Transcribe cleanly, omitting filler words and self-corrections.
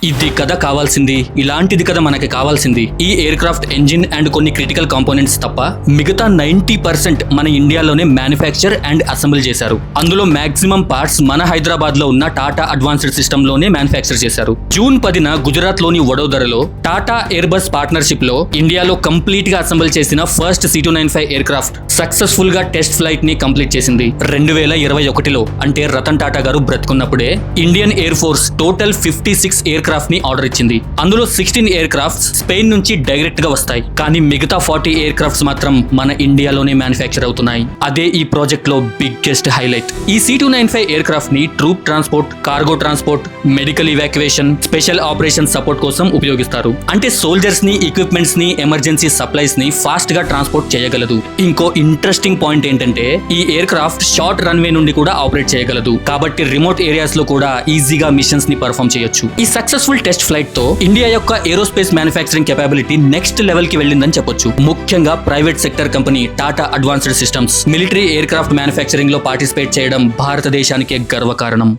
ఇది కదా కావాల్సింది, ఇలాంటిది కదా మనకి కావాల్సింది. ఈ ఎయిర్ క్రాఫ్ట్ ఇంజిన్ అండ్ కొన్ని క్రిటికల్ కాంపోనెంట్స్ తప్ప మిగతా 90% మన ఇండియాలోనే మ్యానుఫ్యాక్చర్ అండ్ అసెంబుల్ చేశారు. అందులో మాక్సిమం పార్ట్స్ మన హైదరాబాద్ లో ఉన్న టాటా అడ్వాన్స్డ్ సిస్టమ్ లోనే మ్యానుఫ్యాక్చర్ చేశారు. జూన్ 10న గుజరాత్ లోని వడోదరలో టాటా ఎయిర్ బస్ పార్ట్నర్షిప్ లో ఇండియాలో కంప్లీట్ గా అసెంబుల్ చేసిన first C295 aircraft successful గా టెస్ట్ ఫ్లైట్ ని కంప్లీట్ చేసింది. 2021లో అంటే రతన్ టాటా గారు బ్రతుకున్నప్పుడే Indian air force total 56 aircraft ని ఆర్డర్ ఇచ్చింది. అందులో 16 ఎయిర్ క్రాఫ్ట్స్ స్పెయిన్ నుంచి డైరెక్ట్ గా వస్తాయి, కానీ మిగతా 40 ఎయిర్ క్రాఫ్ట్స్ మాత్రం మన ఇండియాలోనే మ్యానుఫ్యాక్చర్ అవుతున్నాయి. అదే ఈ ప్రాజెక్ట్ లో బిగ్గెస్ట్ హైలైట్. ఈ C295 ఎయిర్ క్రాఫ్ట్ ని troop transport, cargo transport, medical evacuation, special operation support కోసం ఉపయోగిస్తారు. అంటే సోల్జర్స్ ని, ఎక్విప్మెంట్స్ ని, ఎమర్జెన్సీ సప్లైస్ ని ఫాస్ట్ గా ట్రాన్స్పోర్ట్ చేయగలదు. ఇంకో ఇంట్రెస్టింగ్ పాయింట్ ఏంటంటే ఈ ఎయిర్ క్రాఫ్ట్ షార్ట్ రన్వే నుండి కూడా ఆపరేట్ చేయగలదు. కాబట్టి రిమోట్ ఏరియాస్ లో కూడా ఈజీగా మిషన్స్ ని పర్ఫామ్ చేయొచ్చు. ఈ సక్సెస్ఫుల్ టెస్ట్ ఫ్లైట్ తో ఇండియా యొక్క aerospace manufacturing capability next level కి వెళ్ళిందని చెప్పొచ్చు. ముఖ్యంగా private sector company Tata advanced systems military air craft manufacturing లో పార్టిసిపేట్ చేయడం భారతదేశానికే గర్వకారణం.